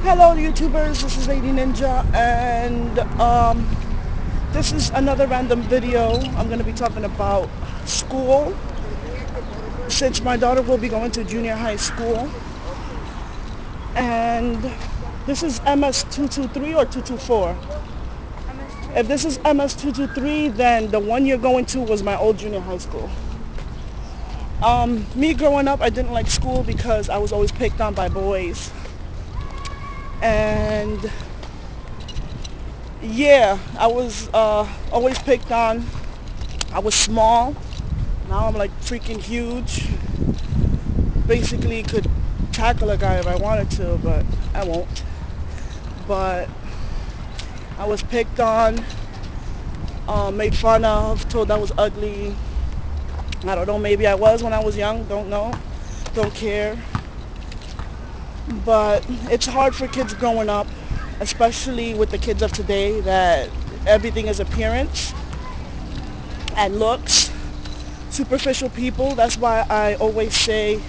Hello YouTubers, this is Lady Ninja, and this is another random video. I'm going to be talking about school, since my daughter will be going to junior high school. And this is MS 223 or 224. If this is MS 223, then the one you're going to was my old junior high school. Me growing up, I didn't like school because I was always picked on by boys. And yeah, I was always picked on. I was small. Now I'm like freaking huge. Basically could tackle a guy if I wanted to, but I won't. But I was picked on, made fun of, told I was ugly. I don't know, maybe I was when I was young, don't know, don't care. But it's hard for kids growing up, especially with the kids of today, that everything is appearance and looks. Superficial people. That's why I always say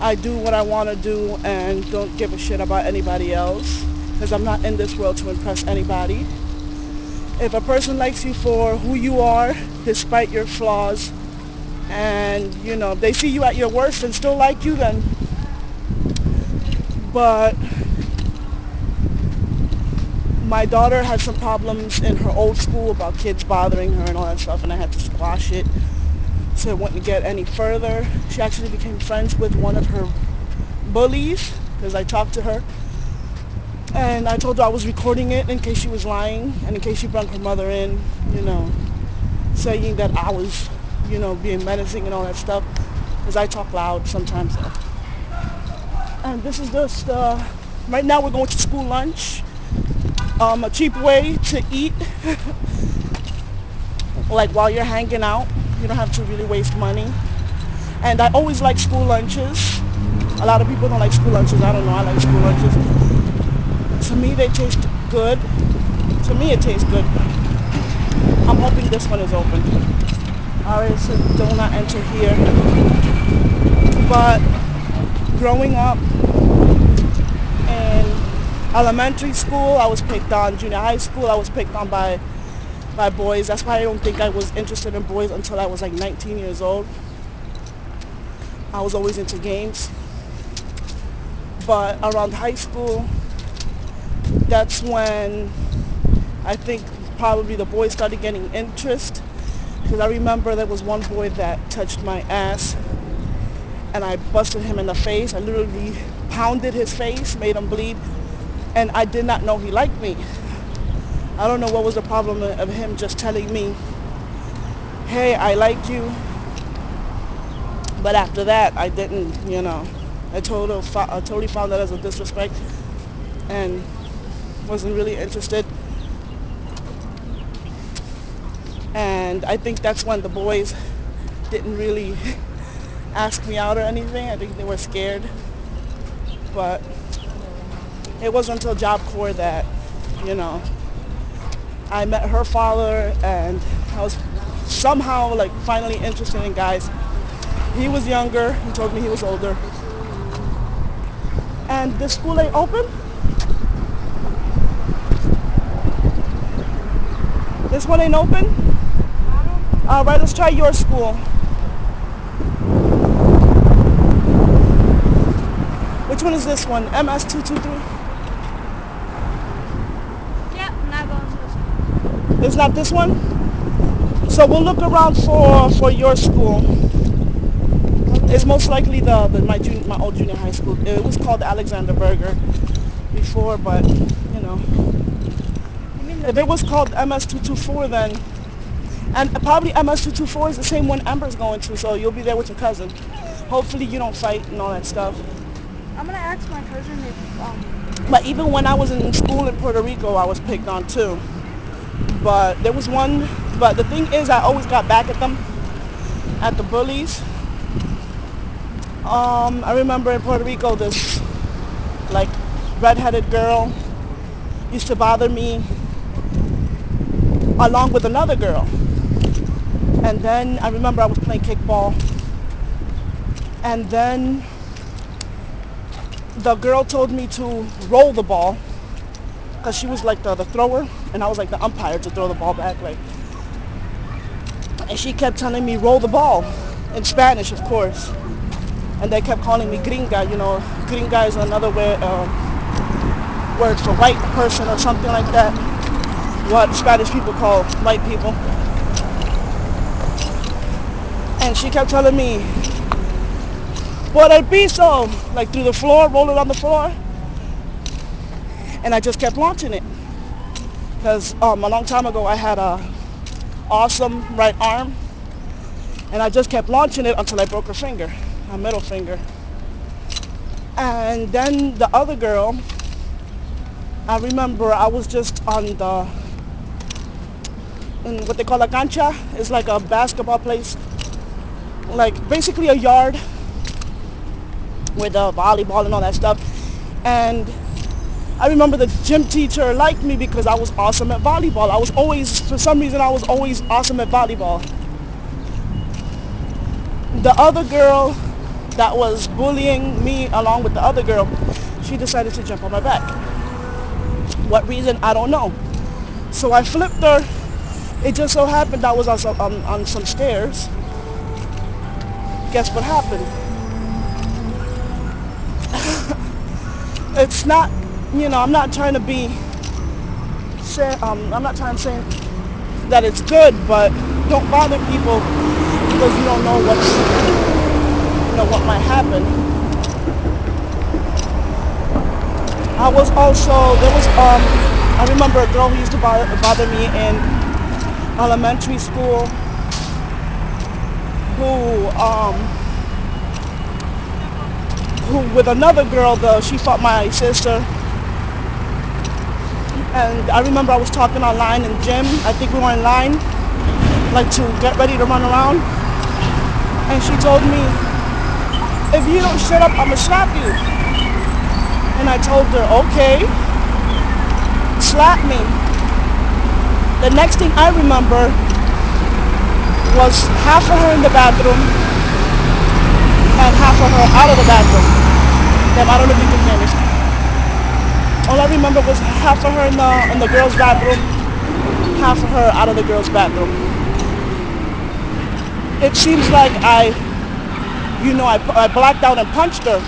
I do what I want to do and don't give a shit about anybody else, because I'm not in this world to impress anybody. If a person likes you for who you are, despite your flaws, and you know, if they see you at your worst and still like you, then. But my daughter had some problems in her old school about kids bothering her and all that stuff, and I had to squash it so it wouldn't get any further. She actually became friends with one of her bullies because I talked to her, and I told her I was recording it in case she was lying and in case she brought her mother in, you know, saying that I was, you know, being menacing and all that stuff, because I talk loud sometimes. And this is just, right now we're going to school lunch. A cheap way to eat, like while you're hanging out. You don't have to really waste money. And I always like school lunches. A lot of people don't like school lunches. I don't know, I like school lunches. To me, they taste good. To me, it tastes good. I'm hoping this one is open. Alright, so do not enter here. But growing up in elementary school, I was picked on. Junior high school, I was picked on by boys. That's why I don't think I was interested in boys until I was like 19 years old. I was always into games. But around high school, that's when I think probably the boys started getting interest. Because I remember there was one boy that touched my ass and I busted him in the face. I literally pounded his face, made him bleed, and I did not know he liked me. I don't know what was the problem of him just telling me, hey, I like you. But after that, I didn't, you know, I totally found that as a disrespect and wasn't really interested. And I think that's when the boys didn't really ask me out or anything. I think they were scared. But it wasn't until Job Corps that, you know, I met her father and I was somehow like finally interested in guys. He was younger, he told me he was older. And this school ain't open? This one ain't open? Alright, let's try your school. Which one is this one? MS223? Yep, I'm not going to this one. It's not this one? So we'll look around for your school. It's most likely my old junior high school. It was called Alexander Berger before, but you know, if it was called MS224, then, and probably MS224 is the same one Amber's going to, so you'll be there with your cousin. Hopefully you don't fight and all that stuff. I'm going to ask my cousin if, But even when I was in school in Puerto Rico, I was picked on too. But there was one, but the thing is, I always got back at them, at the bullies. I remember in Puerto Rico, this like redheaded girl used to bother me along with another girl. And then I remember I was playing kickball, and then the girl told me to roll the ball because she was like the thrower and I was like the umpire to throw the ball back. Like, and she kept telling me roll the ball in Spanish, of course. And they kept calling me gringa. You know, gringa is another word for white person or something like that. What Spanish people call white people. And she kept telling me, por el piso, like through the floor, roll it on the floor. And I just kept launching it. Because a long time ago I had a awesome right arm. And I just kept launching it until I broke her finger, a middle finger. And then the other girl, I remember I was just on in what they call a cancha. It's like a basketball place. Like basically a yard with volleyball and all that stuff. And I remember the gym teacher liked me because I was awesome at volleyball. I was always, for some reason, I was always awesome at volleyball. The other girl that was bullying me along with the other girl, she decided to jump on my back. What reason? I don't know. So I flipped her. It just so happened I was on some stairs. Guess what happened? It's not, you know, I'm not trying to be, I'm not trying to say that it's good, but don't bother people because you don't know what might happen. I was also, I remember a girl who used to bother me in elementary school who with another girl, she fought my sister. And I remember I was talking online in gym. I think we were in line, like to get ready to run around. And she told me, if you don't shut up, I'ma slap you. And I told her, okay, slap me. The next thing I remember was half of her in the bathroom and half of her out of the bathroom. Damn, I don't know if you can hear me. All I remember was half of her in the girls' bathroom, half of her out of the girls' bathroom. It seems like I blacked out and punched her.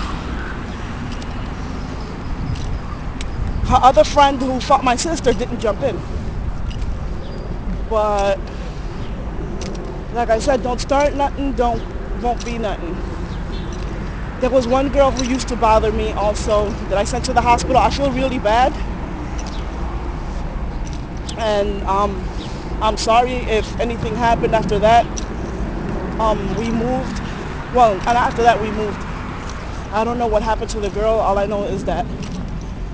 Her other friend who fought my sister didn't jump in. But like I said, don't start nothing, won't be nothing. There was one girl who used to bother me also that I sent to the hospital. I feel really bad. And I'm sorry if anything happened after that. We moved. Well, and after that we moved. I don't know what happened to the girl. All I know is that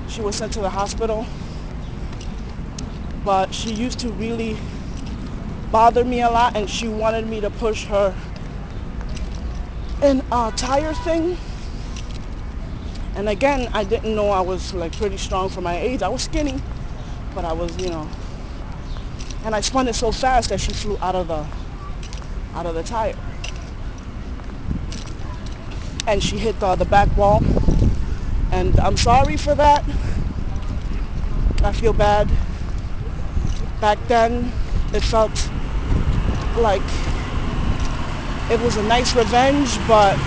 she was sent to the hospital. But she used to really bother me a lot, and she wanted me to push her in a tire thing. And again, I didn't know I was like pretty strong for my age. I was skinny, but I was, and I spun it so fast that she flew out of the tire. And she hit the back wall. And I'm sorry for that. I feel bad. Back then, it felt like it was a nice revenge, but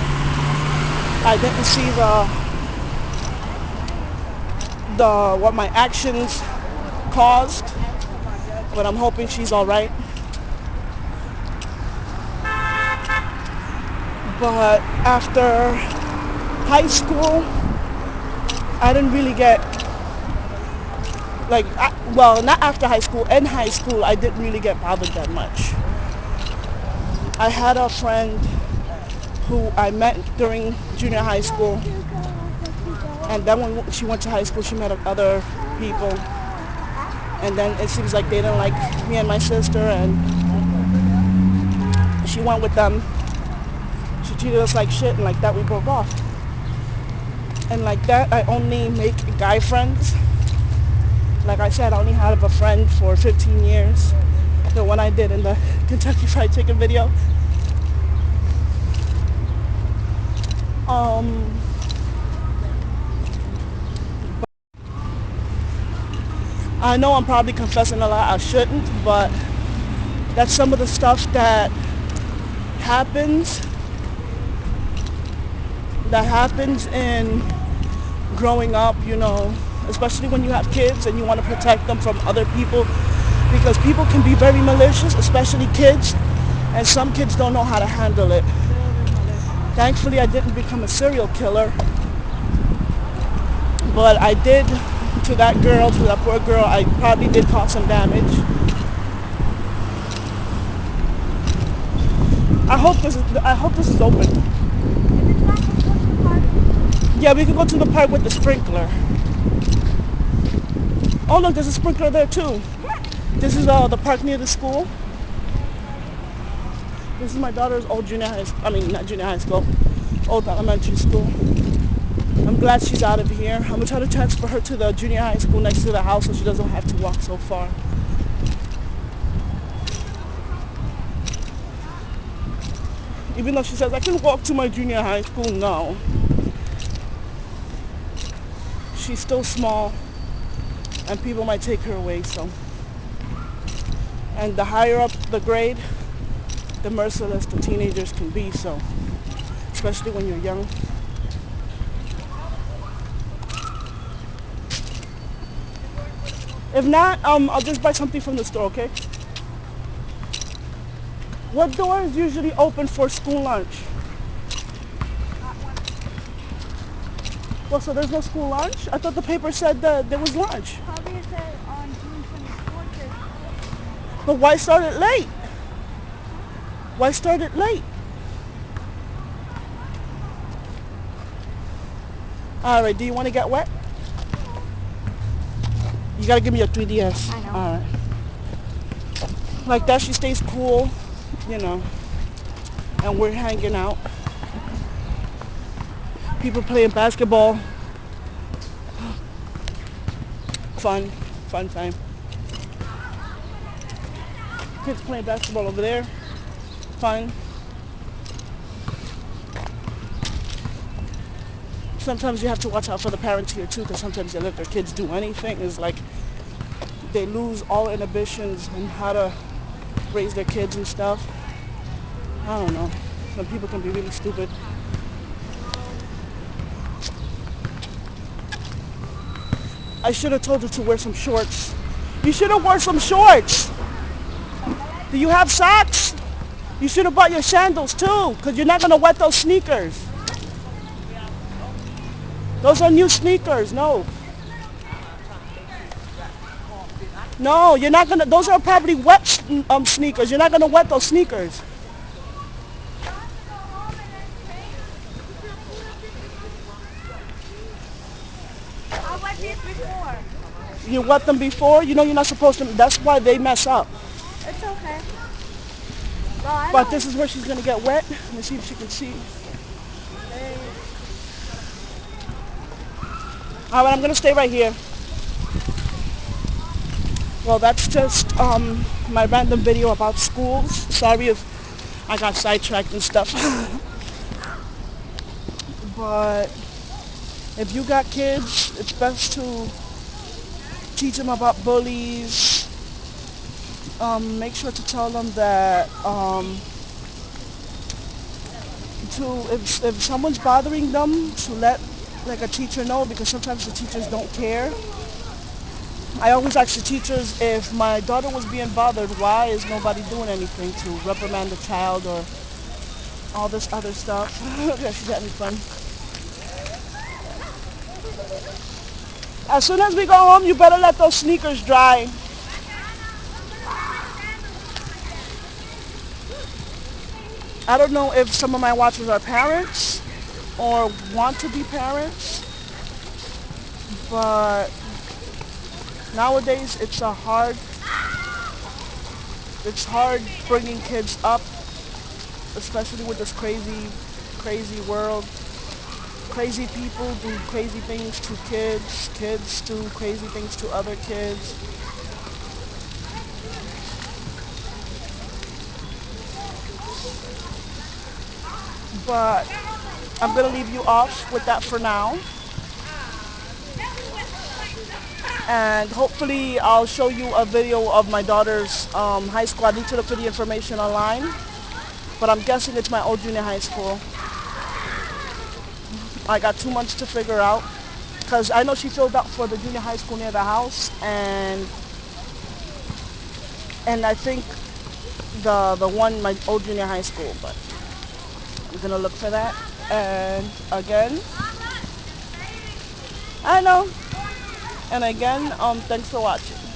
I didn't see what my actions caused. But I'm hoping she's all right. But after high school, I didn't really get not after high school. In high school, I didn't really get bothered that much. I had a friend who I met during junior high school, and then when she went to high school, she met other people, and then it seems like they didn't like me and my sister, and she went with them. She treated us like shit, and like that we broke off. And like that, I only make guy friends. Like I said, I only had a friend for 15 years. The one I did in the Kentucky Fried Chicken video. I know I'm probably confessing a lot I shouldn't, but that's some of the stuff happens that happens in growing up, you know, especially when you have kids and you want to protect them from other people, because people can be very malicious, especially kids, and some kids don't know how to handle it. Thankfully, I didn't become a serial killer, but I did to that girl, to that poor girl. I probably did cause some damage. I hope this is open. If it's not, let's go to the park. Yeah, we can go to the park with the sprinkler. Oh look, there's a sprinkler there too. Yeah. This is the park near the school. This is my daughter's old junior high school. I mean, not junior high school, old elementary school. I'm glad she's out of here. I'm gonna try to transfer her to the junior high school next to the house so she doesn't have to walk so far. Even though she says I can walk to my junior high school, no. She's still small and people might take her away, so. And the higher up the grade, the merciless the teenagers can be, so. Especially when you're young. If not, I'll just buy something from the store, okay? What door is usually open for school lunch? Well, so there's no school lunch? I thought the paper said that there was lunch. Probably it said on June 24th. But why start it late? Why start it late? Alright, do you want to get wet? You gotta give me your 3DS. I know. Alright. Like that, she stays cool, you know. And we're hanging out. People playing basketball. Fun time. Kids playing basketball over there. Fun. Sometimes you have to watch out for the parents here too, because sometimes they let their kids do anything. It's like they lose all inhibitions on how to raise their kids and stuff. I don't know. Some people can be really stupid. I should have told her to wear some shorts. You should have worn some shorts. Do you have socks? You should have bought your sandals too, because you're not going to wet those sneakers. Those are new sneakers, no. No, you're not going to, those are probably wet sneakers. You're not going to wet those sneakers. I wet these before. You wet them before? You know you're not supposed to, that's why they mess up. It's okay. Well, But this is where she's going to get wet. Let me see if she can see. All right, I'm going to stay right here. Well, that's just my random video about schools. Sorry if I got sidetracked and stuff. But if you got kids, it's best to teach them about bullies. Make sure to tell them that if someone's bothering them, to let like a teacher know, because sometimes the teachers don't care. I always ask the teachers, if my daughter was being bothered, why is nobody doing anything to reprimand the child or all this other stuff? Yeah, she's having fun. As soon as we go home, you better let those sneakers dry. I don't know if some of my watchers are parents or want to be parents, but nowadays it's hard bringing kids up, especially with this crazy world. Crazy people do crazy things to kids. Kids do crazy things to other kids. But I'm going to leave you off with that for now. And hopefully I'll show you a video of my daughter's high school. I need to look for the information online, but I'm guessing it's my old junior high school. I got 2 months to figure out because I know she filled out for the junior high school near the house, and I think the one my old junior high school, but I'm gonna look for that. And again, I know. And again, thanks for watching.